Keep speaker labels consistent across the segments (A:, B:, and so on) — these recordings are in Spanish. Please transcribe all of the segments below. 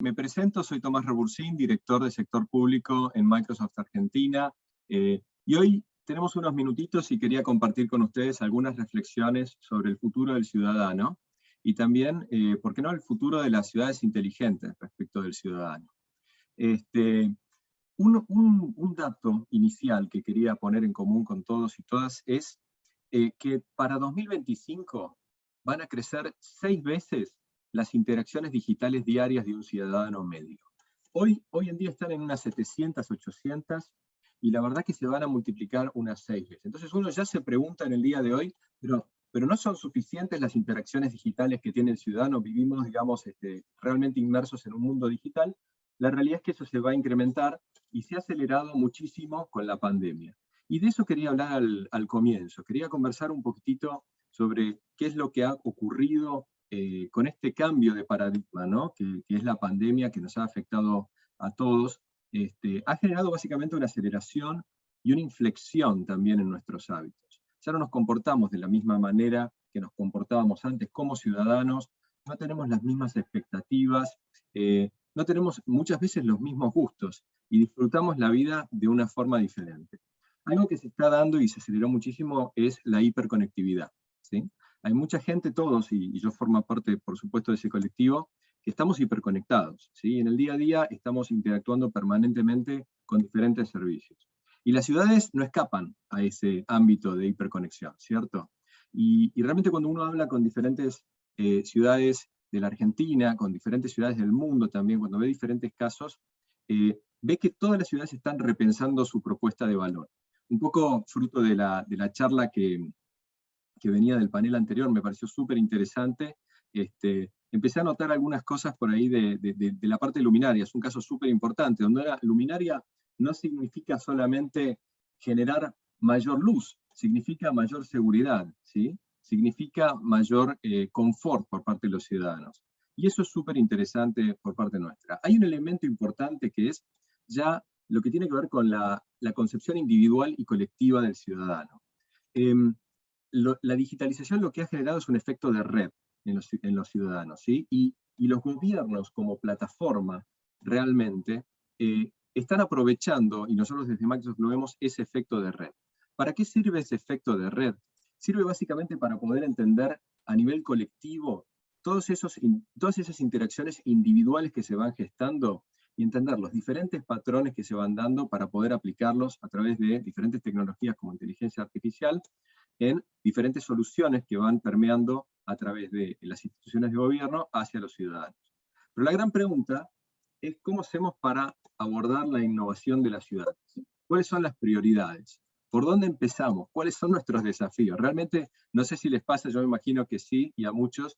A: Me presento, soy Tomás Rebursín, director de sector público en Microsoft Argentina, y hoy tenemos unos minutitos y quería compartir con ustedes algunas reflexiones sobre el futuro del ciudadano, y también, ¿por qué no?, el futuro de las ciudades inteligentes respecto del ciudadano. Un dato inicial que quería poner en común con todos y todas es que para 2025 van a crecer 6 veces las interacciones digitales diarias de un ciudadano medio. Hoy en día están en unas 700, 800, y la verdad que se van a multiplicar unas 6 veces. Entonces uno ya se pregunta en el día de hoy, pero ¿no son suficientes las interacciones digitales que tiene el ciudadano? Vivimos, digamos, realmente inmersos en un mundo digital. La realidad es que eso se va a incrementar y se ha acelerado muchísimo con la pandemia. Y de eso quería hablar al comienzo. Quería conversar un poquitito sobre qué es lo que ha ocurrido con este cambio de paradigma, ¿no? que es la pandemia que nos ha afectado a todos. Ha generado básicamente una aceleración y una inflexión también en nuestros hábitos. Ya no nos comportamos de la misma manera que nos comportábamos antes como ciudadanos, no tenemos las mismas expectativas, no tenemos muchas veces los mismos gustos, y disfrutamos la vida de una forma diferente. Algo que se está dando y se aceleró muchísimo es la hiperconectividad, ¿sí? Hay mucha gente, todos, y yo formo parte, por supuesto, de ese colectivo, que estamos hiperconectados, ¿sí? En el día a día estamos interactuando permanentemente con diferentes servicios. Y las ciudades no escapan a ese ámbito de hiperconexión, ¿cierto? Y realmente cuando uno habla con diferentes ciudades de la Argentina, con diferentes ciudades del mundo también, cuando ve diferentes casos, ve que todas las ciudades están repensando su propuesta de valor. Un poco fruto de la charla que venía del panel anterior, me pareció súper interesante. Empecé a notar algunas cosas por ahí de la parte luminaria. Es un caso súper importante, donde la luminaria no significa solamente generar mayor luz, significa mayor seguridad, ¿sí? Significa mayor confort por parte de los ciudadanos. Y eso es súper interesante por parte nuestra. Hay un elemento importante que es ya lo que tiene que ver con la concepción individual y colectiva del ciudadano. La digitalización lo que ha generado es un efecto de red en los ciudadanos, ¿sí? Y los gobiernos como plataforma realmente están aprovechando, y nosotros desde Microsoft lo vemos, ese efecto de red. ¿Para qué sirve ese efecto de red? Sirve básicamente para poder entender a nivel colectivo todas esas interacciones individuales que se van gestando y entender los diferentes patrones que se van dando para poder aplicarlos a través de diferentes tecnologías como inteligencia artificial en diferentes soluciones que van permeando a través de las instituciones de gobierno hacia los ciudadanos. Pero la gran pregunta es cómo hacemos para abordar la innovación de las ciudades. ¿Cuáles son las prioridades? ¿Por dónde empezamos? ¿Cuáles son nuestros desafíos? Realmente, no sé si les pasa, yo me imagino que sí, y a muchos,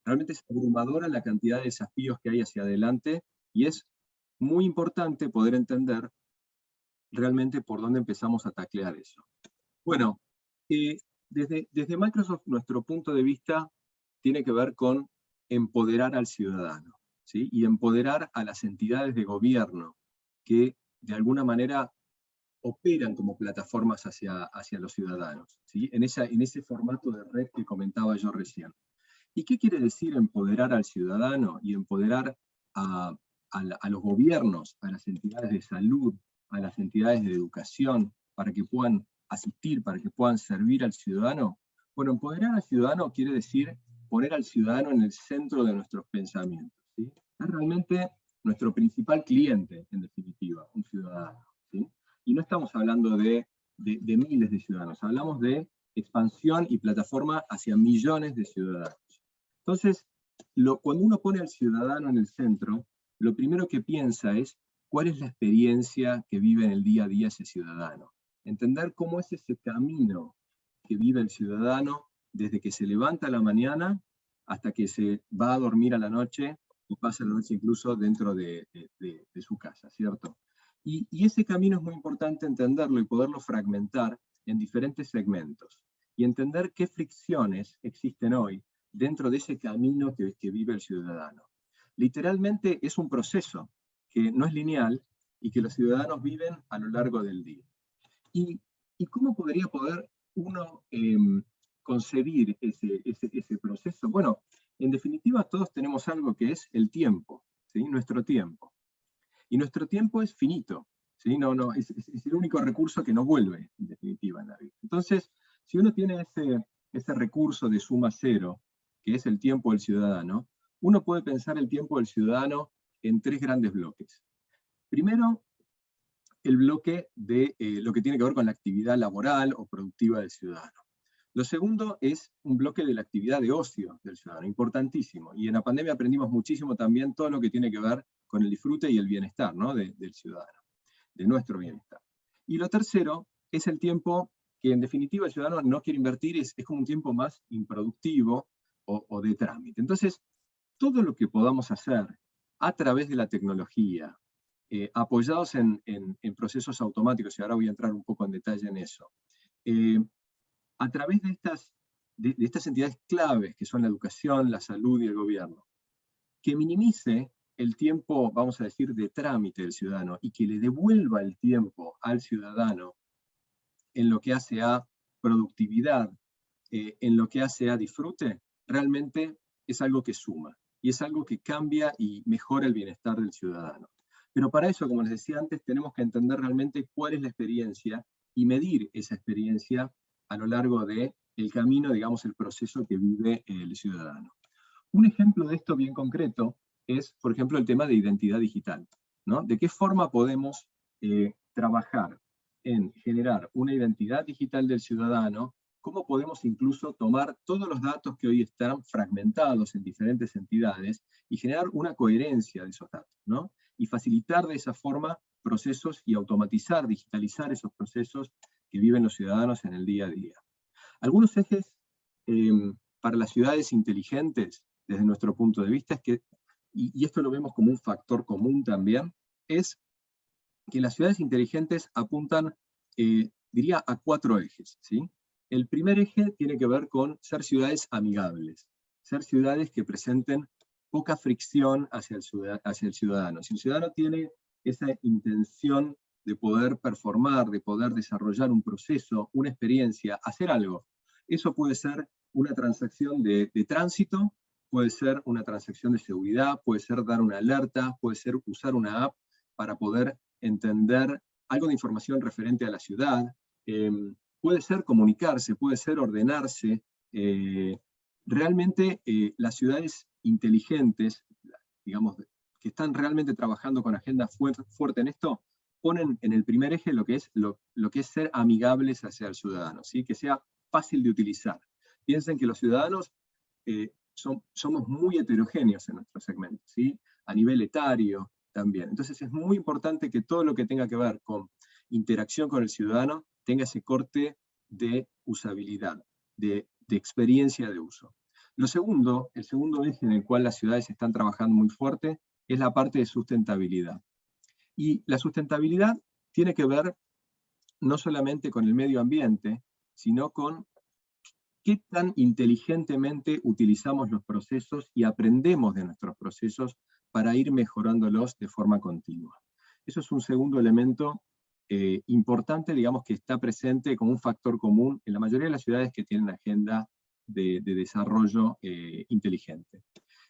A: realmente es abrumadora la cantidad de desafíos que hay hacia adelante, y es muy importante poder entender realmente por dónde empezamos a taclear eso. Bueno, desde Microsoft nuestro punto de vista tiene que ver con empoderar al ciudadano, ¿sí? Y empoderar a las entidades de gobierno que de alguna manera operan como plataformas hacia los ciudadanos, ¿sí? En ese formato de red que comentaba yo recién. ¿Y qué quiere decir empoderar al ciudadano y empoderar a los gobiernos, a las entidades de salud, a las entidades de educación, para que puedan asistir, para que puedan servir al ciudadano? Bueno, empoderar al ciudadano quiere decir poner al ciudadano en el centro de nuestros pensamientos, ¿sí? Es realmente nuestro principal cliente, en definitiva, un ciudadano, ¿sí? Y no estamos hablando de miles de ciudadanos, hablamos de expansión y plataforma hacia millones de ciudadanos. Entonces, cuando uno pone al ciudadano en el centro, lo primero que piensa es cuál es la experiencia que vive en el día a día ese ciudadano. Entender cómo es ese camino que vive el ciudadano desde que se levanta a la mañana hasta que se va a dormir a la noche y pasa la noche incluso dentro de su casa, ¿cierto? Y ese camino es muy importante entenderlo y poderlo fragmentar en diferentes segmentos y entender qué fricciones existen hoy dentro de ese camino que vive el ciudadano. Literalmente es un proceso que no es lineal y que los ciudadanos viven a lo largo del día. ¿Y cómo podría uno concebir ese proceso? Bueno, en definitiva todos tenemos algo que es el tiempo, ¿sí? Nuestro tiempo. Y nuestro tiempo es finito, ¿sí? Es el único recurso que no vuelve, en definitiva, en la vida. Entonces, si uno tiene ese recurso de suma cero, que es el tiempo del ciudadano, uno puede pensar el tiempo del ciudadano en tres grandes bloques. Primero, el bloque de lo que tiene que ver con la actividad laboral o productiva del ciudadano. Lo segundo es un bloque de la actividad de ocio del ciudadano, importantísimo. Y en la pandemia aprendimos muchísimo también todo lo que tiene que ver con el disfrute y el bienestar, ¿no? del ciudadano, de nuestro bienestar. Y lo tercero es el tiempo que en definitiva el ciudadano no quiere invertir, es como un tiempo más improductivo o de trámite. Entonces, todo lo que podamos hacer a través de la tecnología, apoyados en procesos automáticos, y ahora voy a entrar un poco en detalle en eso, a través de estas entidades claves que son la educación, la salud y el gobierno, que minimice el tiempo, vamos a decir, de trámite del ciudadano y que le devuelva el tiempo al ciudadano en lo que hace a productividad, en lo que hace a disfrute, realmente es algo que suma y es algo que cambia y mejora el bienestar del ciudadano. Pero para eso, como les decía antes, tenemos que entender realmente cuál es la experiencia y medir esa experiencia a lo largo del camino, digamos, el proceso que vive el ciudadano. Un ejemplo de esto bien concreto es, por ejemplo, el tema de identidad digital, ¿no? ¿De qué forma podemos trabajar en generar una identidad digital del ciudadano? ¿Cómo podemos incluso tomar todos los datos que hoy están fragmentados en diferentes entidades y generar una coherencia de esos datos, ¿no? Y facilitar de esa forma procesos y automatizar, digitalizar esos procesos que viven los ciudadanos en el día a día. Algunos ejes para las ciudades inteligentes, desde nuestro punto de vista, es que, y esto lo vemos como un factor común también, es que las ciudades inteligentes apuntan, diría, a 4 ejes, ¿sí? El primer eje tiene que ver con ser ciudades amigables, ser ciudades que presenten poca fricción hacia el ciudadano. Si el ciudadano tiene esa intención de poder performar, de poder desarrollar un proceso, una experiencia, hacer algo, eso puede ser una transacción de tránsito, puede ser una transacción de seguridad, puede ser dar una alerta, puede ser usar una app para poder entender algo de información referente a la ciudad, puede ser comunicarse, puede ser ordenarse. Realmente las ciudades inteligentes, digamos, que están realmente trabajando con agenda fuerte en esto, ponen en el primer eje lo que es ser amigables hacia el ciudadano, ¿sí? Que sea fácil de utilizar. Piensen que los ciudadanos somos muy heterogéneos en nuestro segmento, ¿sí? A nivel etario también. Entonces es muy importante que todo lo que tenga que ver con interacción con el ciudadano tenga ese corte de usabilidad, de experiencia de uso. El segundo eje en el cual las ciudades están trabajando muy fuerte es la parte de sustentabilidad. Y la sustentabilidad tiene que ver no solamente con el medio ambiente, sino con qué tan inteligentemente utilizamos los procesos y aprendemos de nuestros procesos para ir mejorándolos de forma continua. Eso es un segundo elemento importante, digamos, que está presente como un factor común en la mayoría de las ciudades que tienen agenda de desarrollo inteligente.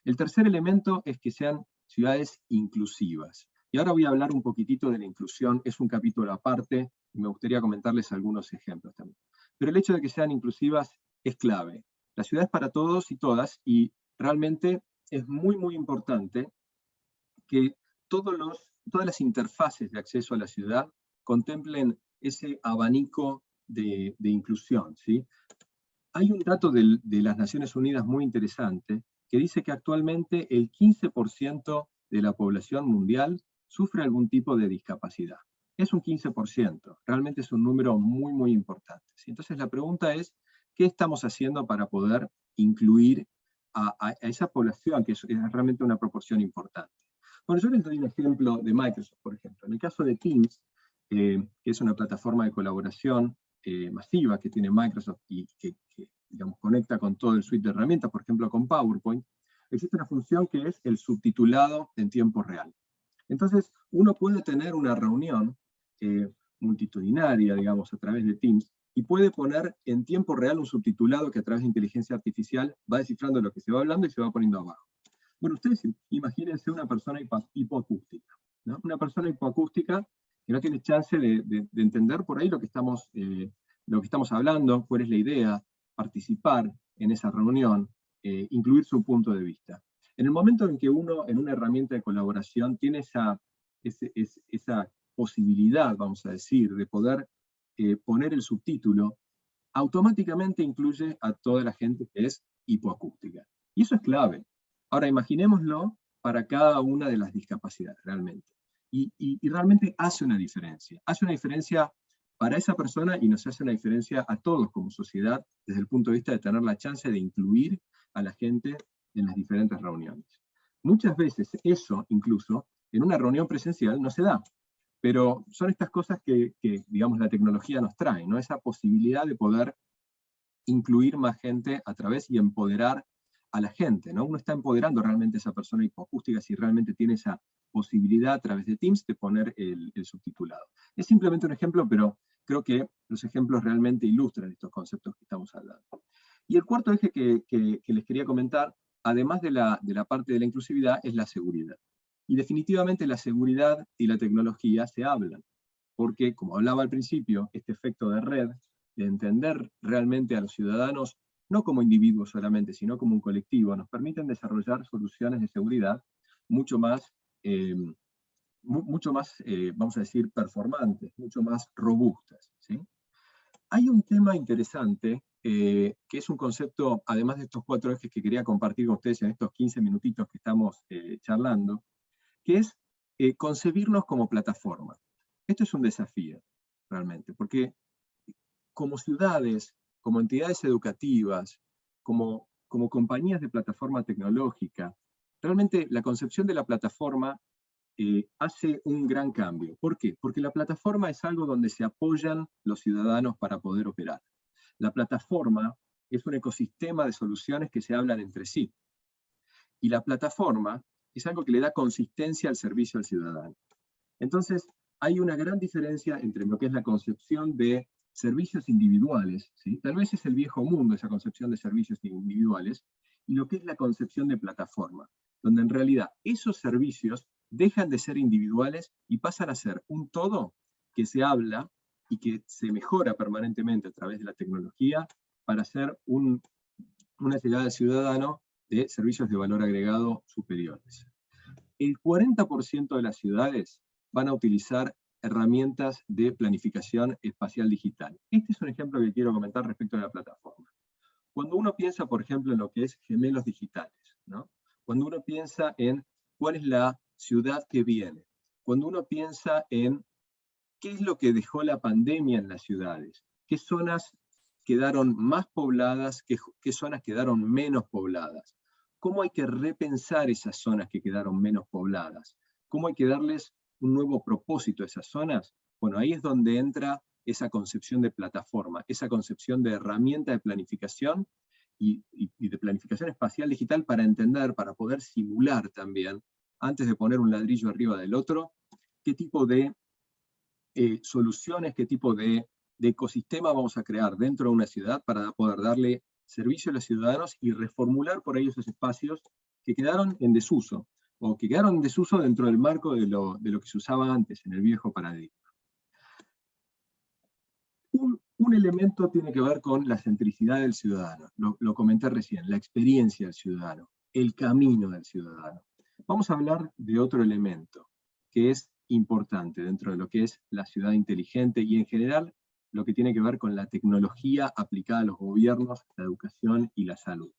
A: El tercer elemento es que sean ciudades inclusivas. Y ahora voy a hablar un poquitito de la inclusión, es un capítulo aparte, y me gustaría comentarles algunos ejemplos también. Pero el hecho de que sean inclusivas es clave. La ciudad es para todos y todas, y realmente es muy, muy importante que todas las interfaces de acceso a la ciudad contemplen ese abanico de inclusión, ¿sí? Hay un dato de las Naciones Unidas muy interesante que dice que actualmente el 15% de la población mundial sufre algún tipo de discapacidad. Es un 15%, realmente es un número muy, muy importante, ¿sí? Entonces la pregunta es, ¿qué estamos haciendo para poder incluir a esa población, que es realmente una proporción importante? Bueno, yo les doy un ejemplo de Microsoft, por ejemplo. En el caso de Teams, que es una plataforma de colaboración masiva que tiene Microsoft y que digamos, conecta con todo el suite de herramientas, por ejemplo con PowerPoint, existe una función que es el subtitulado en tiempo real. Entonces, uno puede tener una reunión multitudinaria, digamos, a través de Teams, y puede poner en tiempo real un subtitulado que a través de inteligencia artificial va descifrando lo que se va hablando y se va poniendo abajo. Bueno, ustedes imagínense una persona hipoacústica, ¿no? Una persona hipoacústica que no tiene chance de entender por ahí lo que estamos hablando, cuál es la idea, participar en esa reunión, incluir su punto de vista. En el momento en que uno, en una herramienta de colaboración, tiene esa posibilidad, vamos a decir, de poder poner el subtítulo, automáticamente incluye a toda la gente que es hipoacústica. Y eso es clave. Ahora, imaginémoslo para cada una de las discapacidades, realmente. Y realmente hace una diferencia. Hace una diferencia para esa persona y nos hace una diferencia a todos como sociedad desde el punto de vista de tener la chance de incluir a la gente en las diferentes reuniones. Muchas veces eso, incluso, en una reunión presencial no se da. Pero son estas cosas que, digamos, la tecnología nos trae, ¿no? Esa posibilidad de poder incluir más gente a través y empoderar a la gente, ¿no? Uno está empoderando realmente a esa persona hipoacústica si realmente tiene esa posibilidad a través de Teams de poner el subtitulado. Es simplemente un ejemplo, pero creo que los ejemplos realmente ilustran estos conceptos que estamos hablando. Y el cuarto eje que les quería comentar, además de la parte de la inclusividad, es la seguridad. Y definitivamente la seguridad y la tecnología se hablan, porque, como hablaba al principio, este efecto de red, de entender realmente a los ciudadanos, no como individuos solamente, sino como un colectivo, nos permiten desarrollar soluciones de seguridad mucho más, vamos a decir, performantes, mucho más robustas, ¿sí? Hay un tema interesante, que es un concepto, además de estos 4 ejes que quería compartir con ustedes en estos 15 minutitos que estamos charlando, que es concebirnos como plataforma. Esto es un desafío, realmente, porque como ciudades, como entidades educativas, como compañías de plataforma tecnológica, realmente la concepción de la plataforma hace un gran cambio. ¿Por qué? Porque la plataforma es algo donde se apoyan los ciudadanos para poder operar. La plataforma es un ecosistema de soluciones que se hablan entre sí. Y la plataforma es algo que le da consistencia al servicio al ciudadano. Entonces, hay una gran diferencia entre lo que es la concepción de servicios individuales, ¿sí? Tal vez es el viejo mundo esa concepción de servicios individuales, y lo que es la concepción de plataforma, donde en realidad esos servicios dejan de ser individuales y pasan a ser un todo que se habla y que se mejora permanentemente a través de la tecnología para hacer una llegada al ciudadano de servicios de valor agregado superiores. El 40% de las ciudades van a utilizar herramientas de planificación espacial digital. Este es un ejemplo que quiero comentar respecto a la plataforma. Cuando uno piensa, por ejemplo, en lo que es gemelos digitales, ¿no? Cuando uno piensa en cuál es la ciudad que viene, cuando uno piensa en qué es lo que dejó la pandemia en las ciudades, qué zonas quedaron más pobladas, qué zonas quedaron menos pobladas, cómo hay que repensar esas zonas que quedaron menos pobladas, cómo hay que darles un nuevo propósito a esas zonas. Bueno, ahí es donde entra esa concepción de plataforma, esa concepción de herramienta de planificación y de planificación espacial digital para entender, para poder simular también, antes de poner un ladrillo arriba del otro, qué tipo de soluciones, qué tipo de ecosistema vamos a crear dentro de una ciudad para poder darle servicio a los ciudadanos y reformular por ahí esos espacios que quedaron en desuso, o que quedaron en desuso dentro del marco de lo que se usaba antes, en el viejo paradigma. Un elemento tiene que ver con la centricidad del ciudadano, lo comenté recién, la experiencia del ciudadano, el camino del ciudadano. Vamos a hablar de otro elemento, que es importante dentro de lo que es la ciudad inteligente y en general lo que tiene que ver con la tecnología aplicada a los gobiernos, la educación y la salud.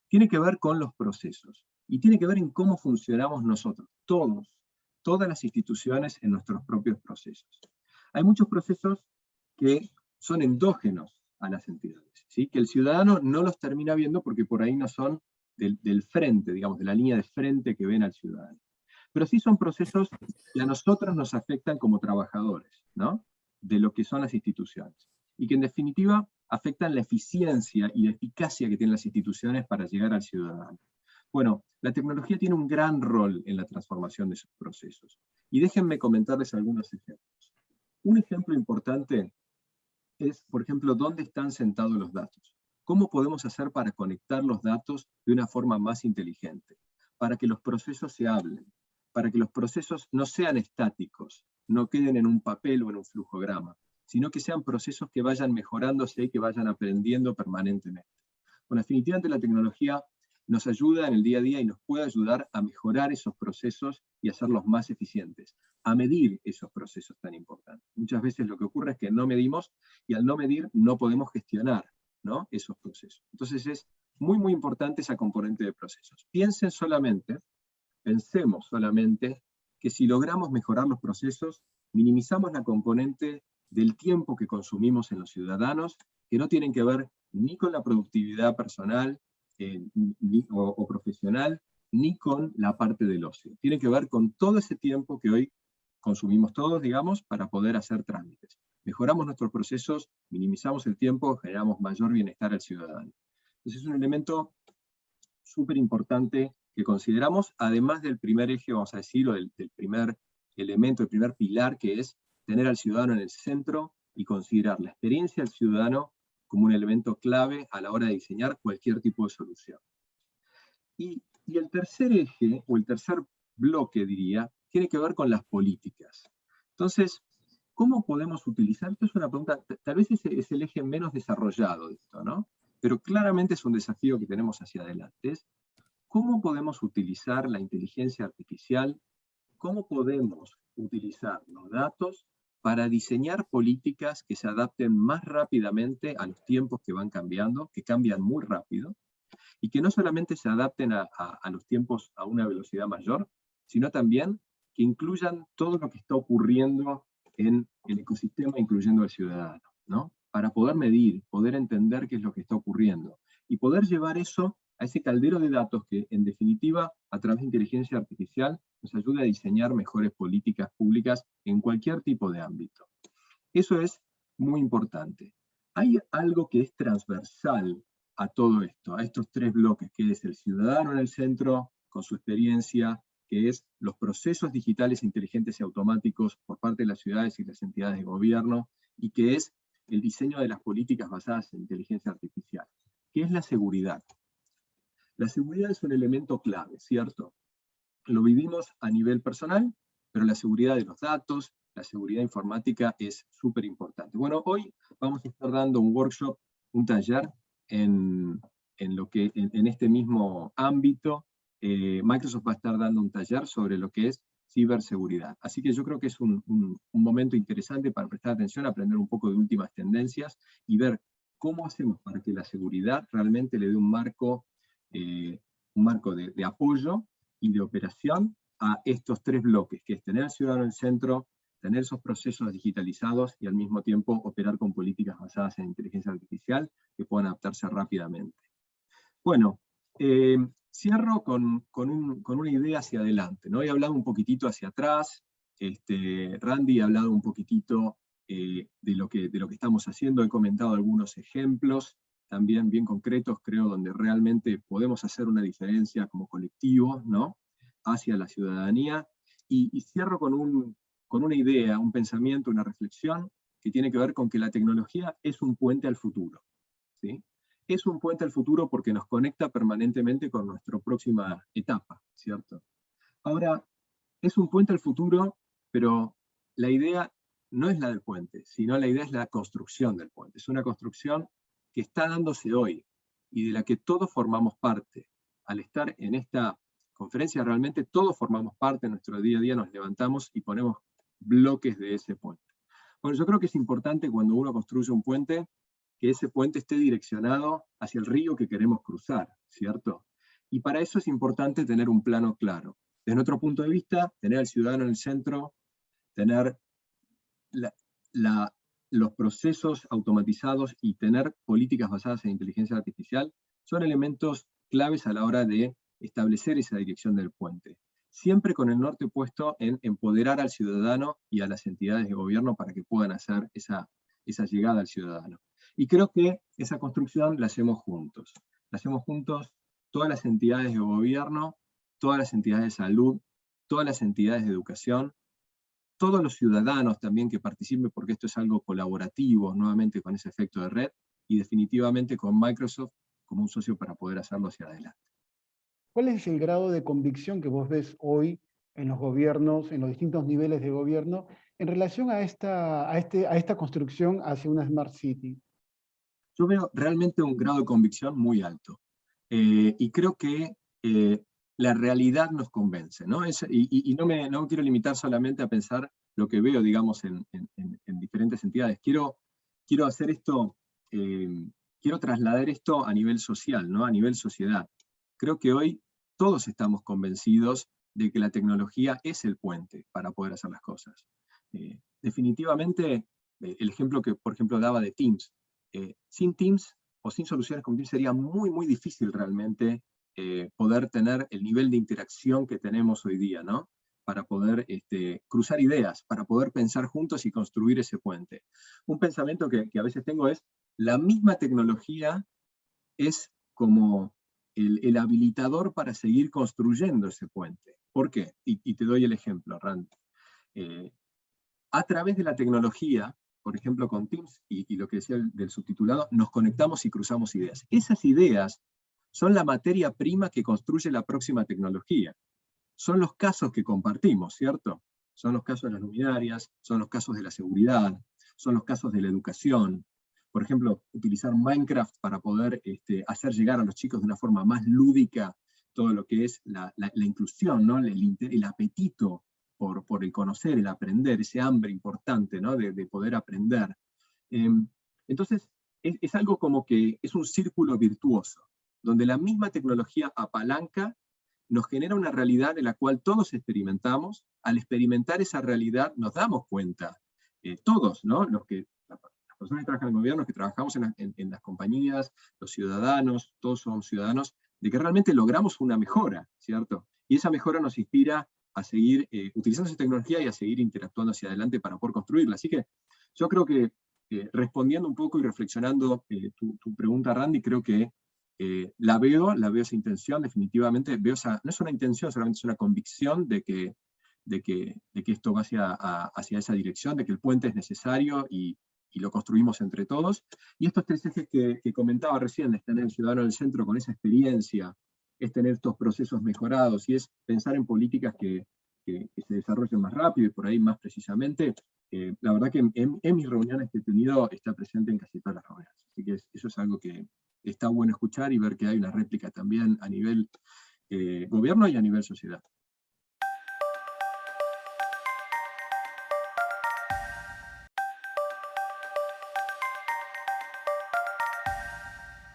A: Tiene que ver con los procesos y tiene que ver en cómo funcionamos nosotros, todas las instituciones en nuestros propios procesos. Hay muchos procesos que son endógenos a las entidades, ¿sí? Que el ciudadano no los termina viendo porque por ahí no son del frente, digamos, de la línea de frente que ven al ciudadano. Pero sí son procesos que a nosotros nos afectan como trabajadores, ¿no? De lo que son las instituciones. Y que en definitiva afectan la eficiencia y la eficacia que tienen las instituciones para llegar al ciudadano. Bueno, la tecnología tiene un gran rol en la transformación de esos procesos. Y déjenme comentarles algunos ejemplos. Un ejemplo importante es, por ejemplo, dónde están sentados los datos. ¿Cómo podemos hacer para conectar los datos de una forma más inteligente? para que los procesos se hablen, para que los procesos no sean estáticos, no queden en un papel o en un flujograma, sino que sean procesos que vayan mejorándose y que vayan aprendiendo permanentemente. Bueno, definitivamente la tecnología nos ayuda en el día a día y nos puede ayudar a mejorar esos procesos y hacerlos más eficientes, a medir esos procesos tan importantes. Muchas veces lo que ocurre es que no medimos y al no medir no podemos gestionar, ¿no?, esos procesos. Entonces es muy, muy importante esa componente de procesos. Pensemos solamente que si logramos mejorar los procesos, minimizamos la componente del tiempo que consumimos en los ciudadanos, que no tienen que ver ni con la productividad personal o profesional, ni con la parte del ocio. Tiene que ver con todo ese tiempo que hoy consumimos todos, digamos, para poder hacer trámites. Mejoramos nuestros procesos, minimizamos el tiempo, generamos mayor bienestar al ciudadano. Entonces es un elemento súper importante que consideramos, además del primer eje, vamos a decirlo, del primer elemento, el primer pilar, que es tener al ciudadano en el centro y considerar la experiencia del ciudadano como un elemento clave a la hora de diseñar cualquier tipo de solución. Y el tercer eje, o el tercer bloque, diría, tiene que ver con las políticas. Entonces, ¿cómo podemos utilizar? Esto es una pregunta, tal vez es el eje menos desarrollado de esto, ¿no? Pero claramente es un desafío que tenemos hacia adelante. ¿Cómo podemos utilizar la inteligencia artificial? ¿Cómo podemos utilizar los datos para diseñar políticas que se adapten más rápidamente a los tiempos que van cambiando, que cambian muy rápido, y que no solamente se adapten a los tiempos a una velocidad mayor, sino también que incluyan todo lo que está ocurriendo en el ecosistema, incluyendo al ciudadano, ¿no? Para poder medir, poder entender qué es lo que está ocurriendo, y poder llevar eso a ese caldero de datos que, en definitiva, a través de inteligencia artificial, nos ayuda a diseñar mejores políticas públicas en cualquier tipo de ámbito. Eso es muy importante. Hay algo que es transversal a todo esto, a estos tres bloques, que es el ciudadano en el centro, con su experiencia, que es los procesos digitales inteligentes y automáticos por parte de las ciudades y las entidades de gobierno, y que es el diseño de las políticas basadas en inteligencia artificial, que es la seguridad. La seguridad es un elemento clave, ¿cierto? Lo vivimos a nivel personal, pero la seguridad de los datos, la seguridad informática es súper importante. Bueno, hoy vamos a estar dando un workshop, un taller en este mismo ámbito. Microsoft va a estar dando un taller sobre lo que es ciberseguridad. Así que yo creo que es un momento interesante para prestar atención, aprender un poco de últimas tendencias y ver cómo hacemos para que la seguridad realmente le dé un marco de apoyo y de operación a estos tres bloques, que es tener al ciudadano en el centro, tener esos procesos digitalizados y al mismo tiempo operar con políticas basadas en inteligencia artificial que puedan adaptarse rápidamente. Bueno, cierro con una idea hacia adelante, ¿no? He hablado un poquitito hacia atrás, Randy ha hablado un poquitito de lo que estamos haciendo, he comentado algunos ejemplos, también bien concretos, creo, donde realmente podemos hacer una diferencia como colectivo, ¿no?, hacia la ciudadanía, y cierro con una idea, un pensamiento, una reflexión, que tiene que ver con que la tecnología es un puente al futuro, ¿sí? Es un puente al futuro porque nos conecta permanentemente con nuestra próxima etapa, ¿cierto? Ahora, es un puente al futuro, pero la idea no es la del puente, sino la idea es la construcción del puente. Es una construcción que está dándose hoy y de la que todos formamos parte. Al estar en esta conferencia, realmente todos formamos parte, en nuestro día a día nos levantamos y ponemos bloques de ese puente. Bueno, yo creo que es importante cuando uno construye un puente, que ese puente esté direccionado hacia el río que queremos cruzar, ¿cierto? Y para eso es importante tener un plano claro. Desde otro punto de vista, tener al ciudadano en el centro, tener los procesos automatizados y tener políticas basadas en inteligencia artificial son elementos claves a la hora de establecer esa dirección del puente. Siempre con el norte puesto en empoderar al ciudadano y a las entidades de gobierno para que puedan hacer esa llegada al ciudadano. Y creo que esa construcción la hacemos juntos. La hacemos juntos todas las entidades de gobierno, todas las entidades de salud, todas las entidades de educación, todos los ciudadanos también que participen, porque esto es algo colaborativo, nuevamente con ese efecto de red, y definitivamente con Microsoft como un socio para poder hacerlo hacia adelante.
B: ¿Cuál es el grado de convicción que vos ves hoy en los gobiernos, en los distintos niveles de gobierno, en relación a esta construcción hacia una Smart City?
A: Yo veo realmente un grado de convicción muy alto. Y creo que la realidad nos convence, ¿no? Y no me quiero limitar solamente a pensar lo que veo, digamos, en diferentes entidades. Quiero hacer esto, quiero trasladar esto a nivel social, ¿no? A nivel sociedad. Creo que hoy todos estamos convencidos de que la tecnología es el puente para poder hacer las cosas. Definitivamente, el ejemplo que, por ejemplo, daba de Teams, sin Teams o sin soluciones como Teams sería muy, muy difícil realmente poder tener el nivel de interacción que tenemos hoy día, ¿no? Para poder cruzar ideas, para poder pensar juntos y construir ese puente. Un pensamiento que a veces tengo es, la misma tecnología es como el habilitador para seguir construyendo ese puente. ¿Por qué? Y te doy el ejemplo, Rand. Eh, a través de la tecnología, por ejemplo con Teams y lo que decía del subtitulado, nos conectamos y cruzamos ideas. Esas ideas son la materia prima que construye la próxima tecnología. Son los casos que compartimos, ¿cierto? Son los casos de las luminarias, son los casos de la seguridad, son los casos de la educación. Por ejemplo, utilizar Minecraft para poder hacer llegar a los chicos de una forma más lúdica todo lo que es la inclusión, ¿no? el apetito por el conocer, el aprender, ese hambre importante, ¿no? de poder aprender. Entonces, es algo como que es un círculo virtuoso, donde la misma tecnología apalanca, nos genera una realidad en la cual todos experimentamos. Al experimentar esa realidad nos damos cuenta, todos, ¿no? Las personas que trabajan en el gobierno, los que trabajamos en las compañías, los ciudadanos, todos somos ciudadanos, de que realmente logramos una mejora, ¿cierto? Y esa mejora nos inspira a seguir utilizando esa tecnología y a seguir interactuando hacia adelante para poder construirla. Así que yo creo que respondiendo un poco y reflexionando tu pregunta, Randy, creo que la veo esa intención, definitivamente, no es una intención, solamente es una convicción de que esto va hacia esa dirección, de que el puente es necesario y lo construimos entre todos. Y estos tres ejes que comentaba recién, es tener el ciudadano en el centro con esa experiencia, es tener estos procesos mejorados y es pensar en políticas que se desarrollen más rápido y por ahí más precisamente. La verdad que en mis reuniones que he tenido está presente en casi todas las reuniones. Así que eso es algo que está bueno escuchar y ver que hay una réplica también a nivel gobierno y a nivel sociedad.